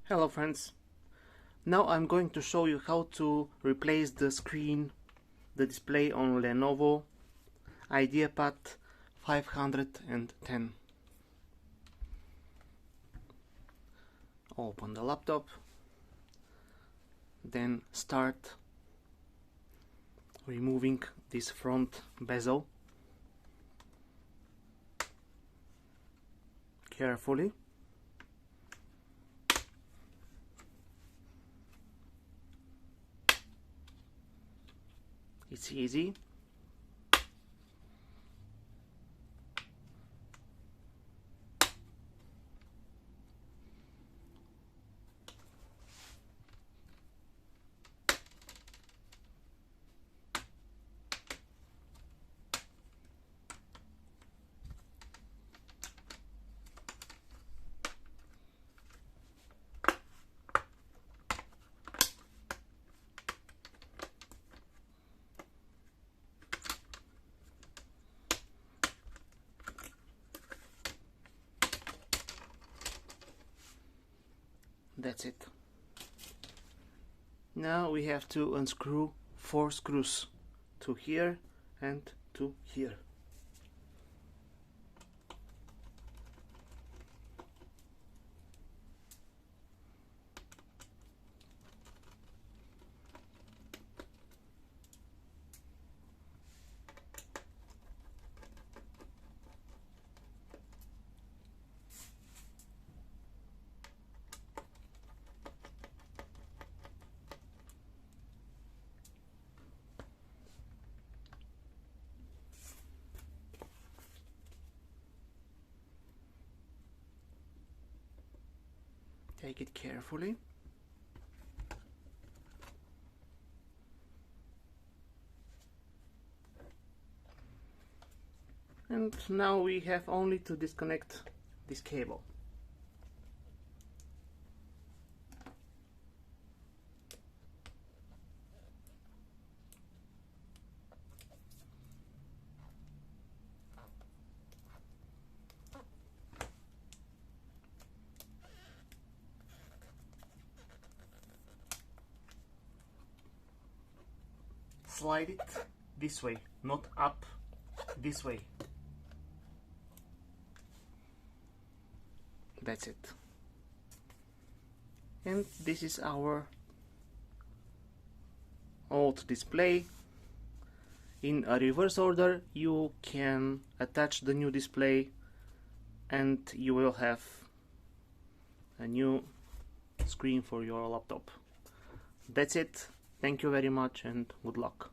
Hello friends, now I'm going to show you how to replace the display on Lenovo Ideapad 510. Open the laptop, then start removing this front bezel carefully. It's easy. That's it. Now we have to unscrew 4 screws to here and to here. Take it carefully. And now we have only to disconnect this cable. Slide it this way, not up, this way. That's it. And this is our old display. In a reverse order, you can attach the new display and you will have a new screen for your laptop. That's it. Thank you very much and good luck.